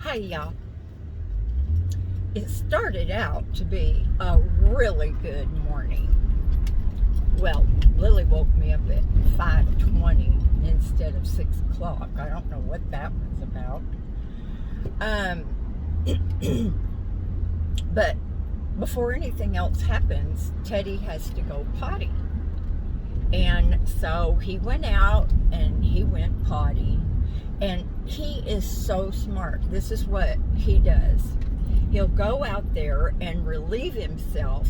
Hey y'all, it started out to be a really good morning. Well, Lily woke me up at 5:20 instead of 6 o'clock. I don't know what that was about. Um, but before anything else happens, Teddy has to go potty. And so he went out and he went potty. And he is so smart. This is what he does. He'll go out there and relieve himself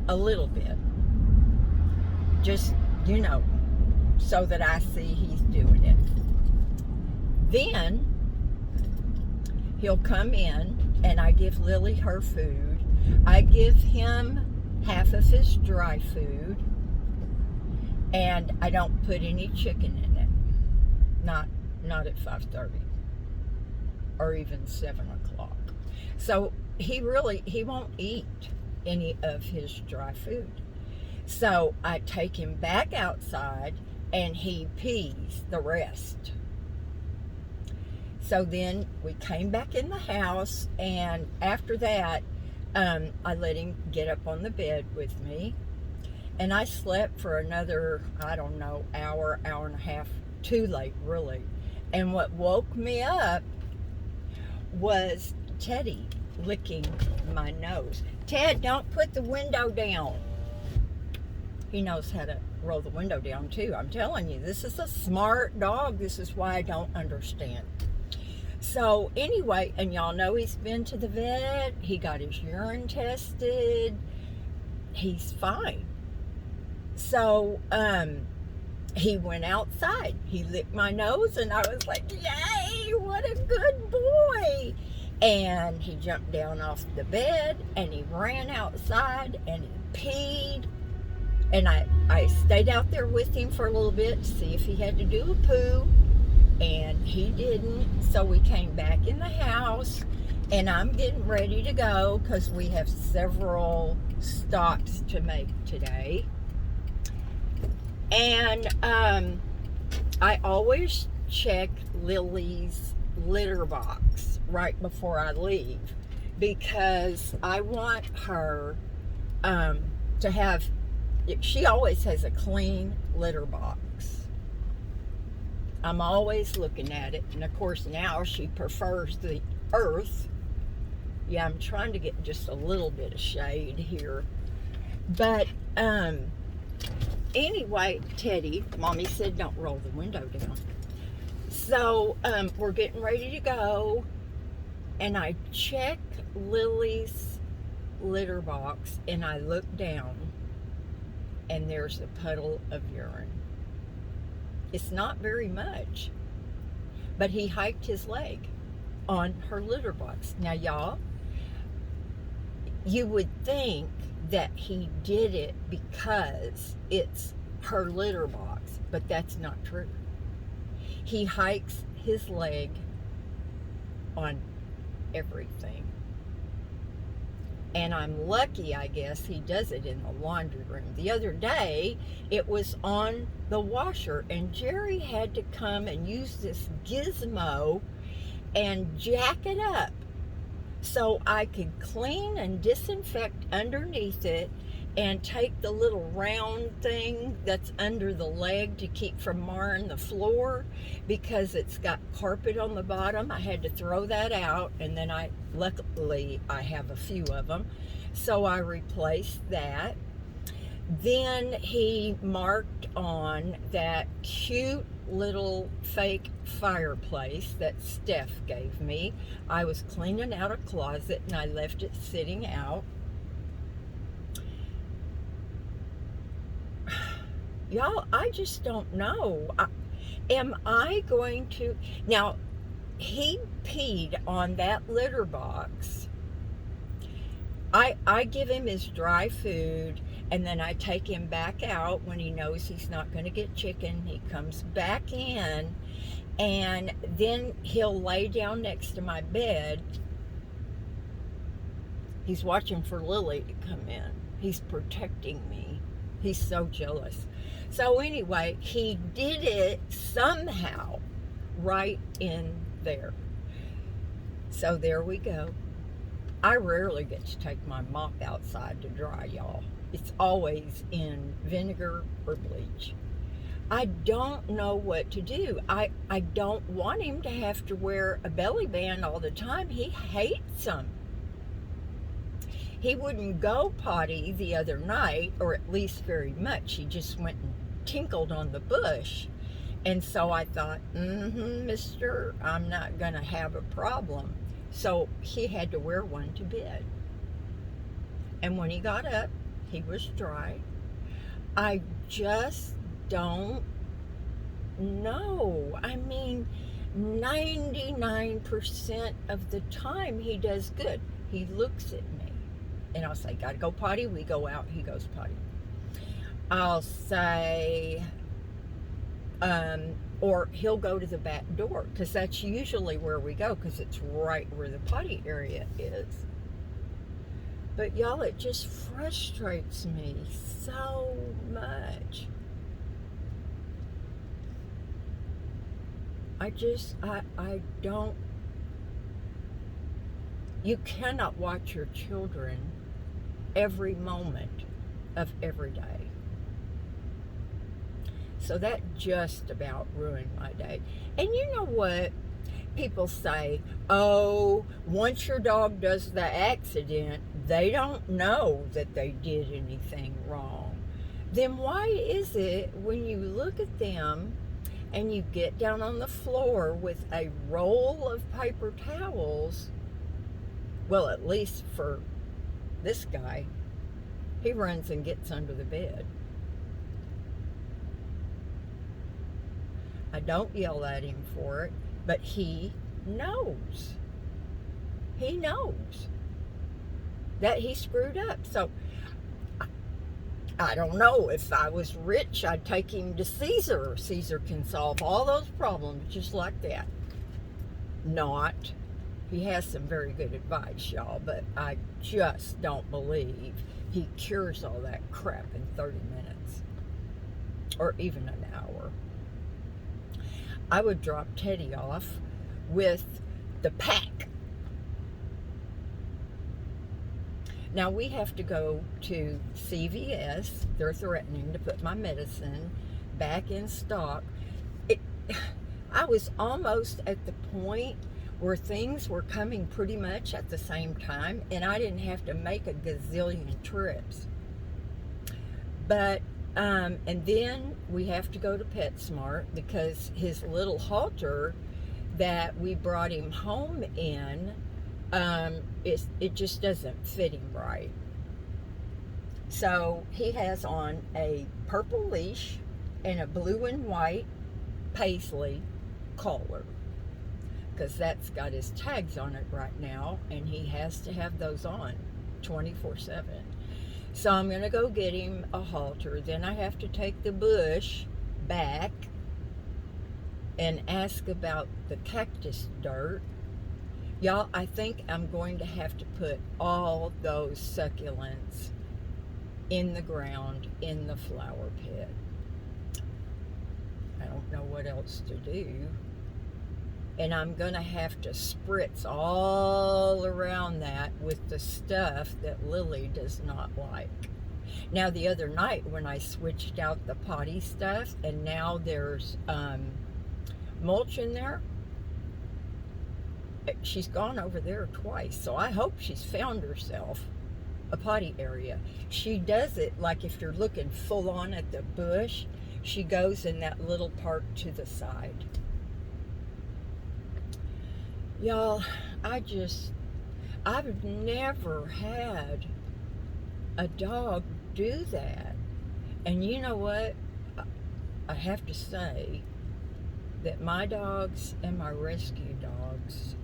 a little bit. Just, so that I see he's doing it. Then he'll come in and I give Lily her food. I give him half of his dry food. And I don't put any chicken in it. Not at 5:30 or even 7 o'clock. So he won't eat any of his dry food. So I take him back outside and he pees the rest. So then we came back in the house, and after that, I let him get up on the bed with me. And I slept for another, hour and a half, too late, really. And what woke me up was Teddy licking my nose. Ted, don't put the window down. He knows how to roll the window down, too. I'm telling you, this is a smart dog. This is why I don't understand. So, anyway, and y'all know he's been to the vet. He got his urine tested. He's fine. So, he went outside. He licked my nose, and I was like, yay, what a good boy. And he jumped down off the bed, and he ran outside, and he peed. And I stayed out there with him for a little bit to see if he had to do a poo, and he didn't. So we came back in the house, and I'm getting ready to go because we have several stops to make today. And I always check Lily's litter box right before I leave, because I want her to have, she always has a clean litter box. I'm always looking at it. And of course now she prefers the earth. Yeah, I'm trying to get just a little bit of shade here. But anyway, Teddy, Mommy said don't roll the window down. So we're getting ready to go, and I check Lily's litter box, and I look down, and there's a puddle of urine. It's not very much, but he hiked his leg on her litter box. Now, y'all, you would think that he did it because it's her litter box, but that's not true. He hikes his leg on everything. And I'm lucky, I guess, he does it in the laundry room. The other day, it was on the washer, and Jerry had to come and use this gizmo and jack it up so I could clean and disinfect underneath it and take the little round thing that's under the leg to keep from marring the floor, because it's got carpet on the bottom. I had to throw that out, and then luckily I have a few of them, so I replaced that. Then he marked on that cute little fake fireplace that Steph gave me. I was cleaning out a closet and I left it sitting out. Y'all, I just don't know. Am I going to... Now, he peed on that litter box. I give him his dry food, and then I take him back out when he knows he's not going to get chicken. He comes back in, and then he'll lay down next to my bed. He's watching for Lily to come in. He's protecting me. He's so jealous. So anyway, he did it somehow right in there. So there we go. I rarely get to take my mop outside to dry, y'all. It's always in vinegar or bleach. I don't know what to do. I don't want him to have to wear a belly band all the time. He hates them. He wouldn't go potty the other night, or at least very much. He just went and tinkled on the bush. And so I thought, mister, I'm not going to have a problem. So he had to wear one to bed. And when he got up, he was dry. I just don't know. I mean, 99% of the time he does good. He looks at me and I'll say, gotta go potty. We go out, he goes potty. I'll say, or he'll go to the back door, because that's usually where we go, because it's right where the potty area is. But y'all, it just frustrates me so much. I don't, you cannot watch your children every moment of every day. So that just about ruined my day. And you know what? People say, oh, once your dog does the accident, they don't know that they did anything wrong. Then why is it when you look at them and you get down on the floor with a roll of paper towels, well, at least for this guy, he runs and gets under the bed. I don't yell at him for it, but he knows. He knows that he screwed up. So I don't know. If I was rich, I'd take him to Caesar. Caesar can solve all those problems just like that. Not. He has some very good advice, y'all, but I just don't believe he cures all that crap in 30 minutes or even an hour. I would drop Teddy off with the pack. Now we have to go to CVS. They're threatening to put my medicine back in stock. I was almost at the point where things were coming pretty much at the same time, and I didn't have to make a gazillion trips. But and then we have to go to PetSmart because his little halter that we brought him home in, it just doesn't fit him right. So he has on a purple leash and a blue and white paisley collar, because that's got his tags on it right now, and he has to have those on 24/7. So I'm going to go get him a halter. Then I have to take the bush back and ask about the cactus dirt. Y'all, I think I'm going to have to put all those succulents in the ground in the flower pit. I don't know what else to do. And I'm going to have to spritz all around that with the stuff that Lily does not like. Now, the other night when I switched out the potty stuff and now there's mulch in there, she's gone over there twice. So I hope she's found herself a potty area. She does it like if you're looking full on at the bush, she goes in that little part to the side. Y'all, I've never had a dog do that. And you know what? I have to say that my dogs and my rescue dogs,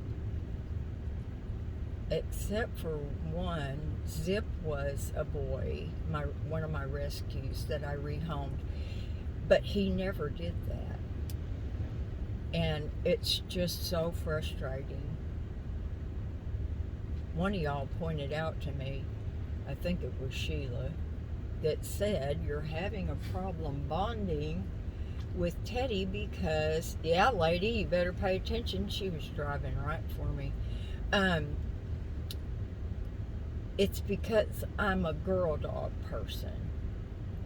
except for one, Zip was a boy, one of my rescues that I rehomed, but he never did that. And it's just so frustrating. One of y'all pointed out to me, I think it was Sheila, that said you're having a problem bonding with Teddy because, yeah, lady, you better pay attention. She was driving right for me. Um, it's because I'm a girl dog person.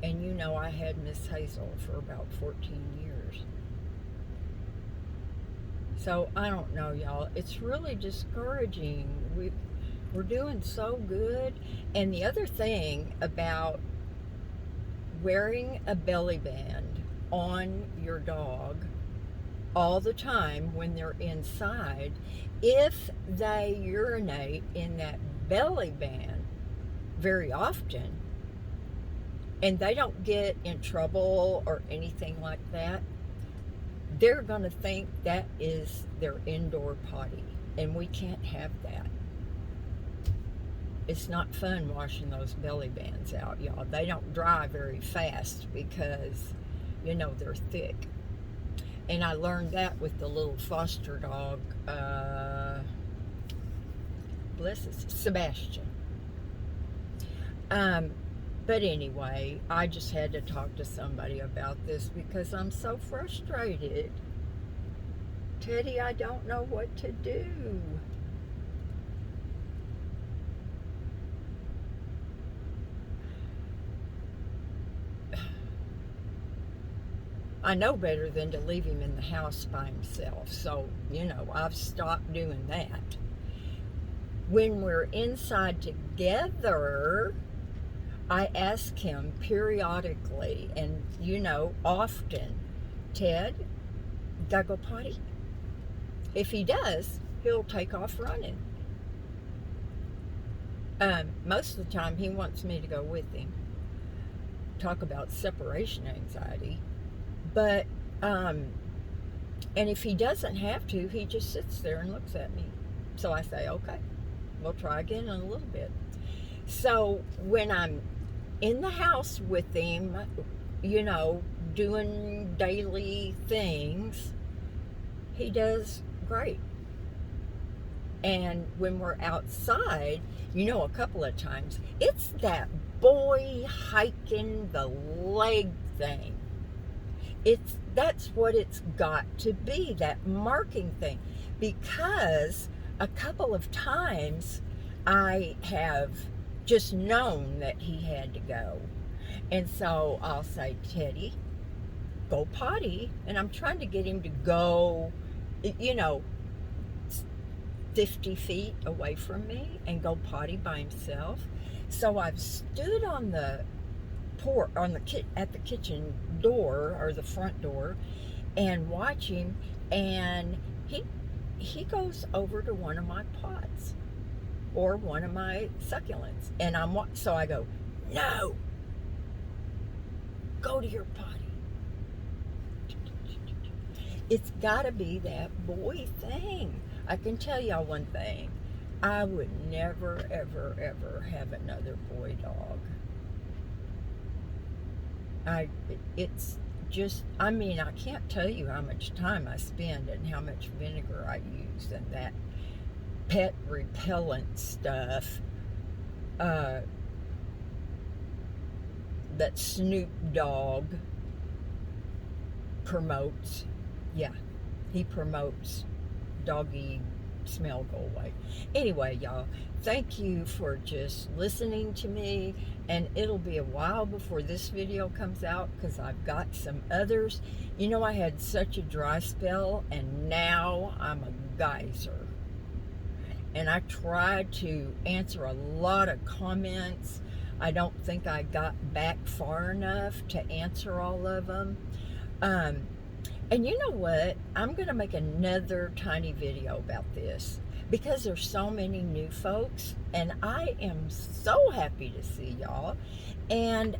And you know, I had Miss Hazel for about 14 years. So I don't know, y'all. It's really discouraging. We're doing so good. And the other thing about wearing a belly band on your dog all the time when they're inside, if they urinate in that belly band very often and they don't get in trouble or anything like that, they're going to think that is their indoor potty, and we can't have that. It's not fun washing those belly bands out, y'all. They don't dry very fast because, you know, they're thick. And I learned that with the little foster dog, bless us, Sebastian. But anyway, I just had to talk to somebody about this because I'm so frustrated. Teddy, I don't know what to do. I know better than to leave him in the house by himself. So, you know, I've stopped doing that. When we're inside together, I ask him periodically and, you know, often, Ted, gotta go potty? If he does, he'll take off running. Most of the time, he wants me to go with him. Talk about separation anxiety. But, and if he doesn't have to, he just sits there and looks at me. So I say, okay, we'll try again in a little bit. So when I'm in the house with him, you know, doing daily things, he does great. And when we're outside, you know, a couple of times, it's that boy hiking the leg thing. That's what it's got to be, that marking thing. Because a couple of times I have just known that he had to go. And so I'll say, Teddy, go potty. And I'm trying to get him to go, you know, 50 feet away from me and go potty by himself. So I've stood on the porch, at the kitchen door or the front door, and watch him, and he goes over to one of my pots or one of my succulents, and so I go, no, go to your potty. It's got to be that boy thing. I can tell y'all one thing. I would never, ever, ever have another boy dog. It's just, I mean, I can't tell you how much time I spend and how much vinegar I use and that pet repellent stuff that Snoop Dogg promotes. Yeah, he promotes doggy smell go away. Anyway, y'all, thank you for just listening to me, and it'll be a while before this video comes out because I've got some others. You know, I had such a dry spell, and now I'm a geyser. And I tried to answer a lot of comments. I don't think I got back far enough to answer all of them. And you know what? I'm going to make another tiny video about this because there's so many new folks, and I am so happy to see y'all. And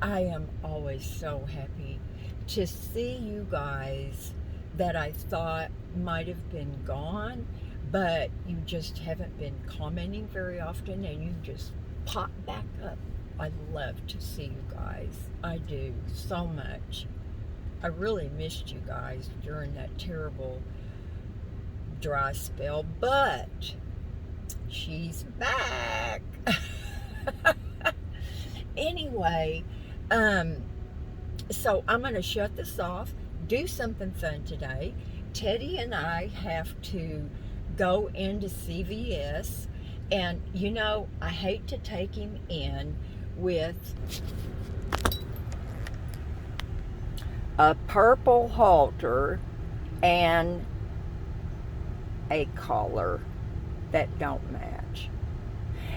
I am always so happy to see you guys that I thought might have been gone, but you just haven't been commenting very often, and you just pop back up. I love to see you guys. I do so much. I really missed you guys during that terrible dry spell, but she's back. Anyway, so I'm going to shut this off, do something fun today. Teddy and I have to go into CVS, and you know, I hate to take him in with a purple halter and a collar that don't match.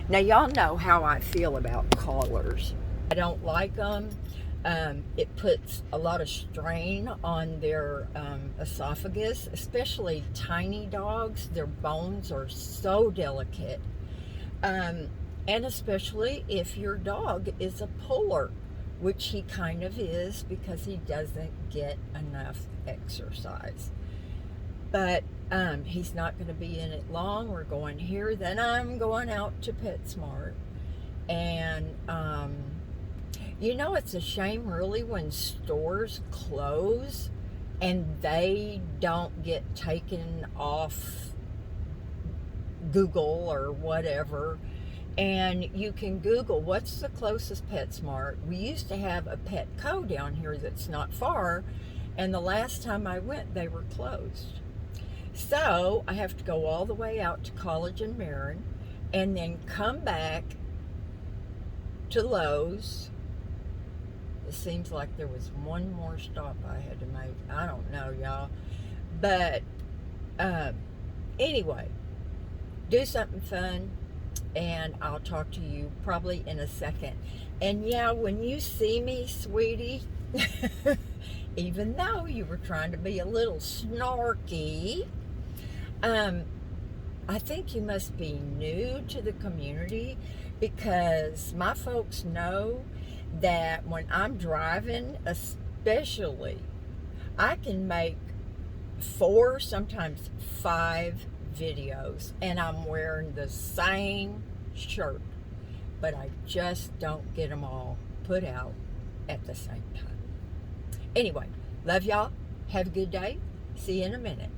Now, y'all know how I feel about collars. I don't like them. It puts a lot of strain on their esophagus, especially tiny dogs. Their bones are so delicate. And especially if your dog is a puller, which he kind of is because he doesn't get enough exercise. But he's not going to be in it long. We're going here. Then I'm going out to PetSmart. And, you know, it's a shame really when stores close and they don't get taken off Google or whatever. And you can Google what's the closest PetSmart. We used to have a Petco down here that's not far. And the last time I went, they were closed. So I have to go all the way out to College and Marin and then come back to Lowe's. It seems like there was one more stop I had to make. I don't know, y'all. But anyway, do something fun, and I'll talk to you probably in a second. And yeah, when you see me, sweetie, even though you were trying to be a little snarky, I think you must be new to the community, because my folks know that when I'm driving, especially, I can make 4, sometimes 5 videos, and I'm wearing the same shirt, but I just don't get them all put out at the same time. Anyway, love y'all. Have a good day. See you in a minute.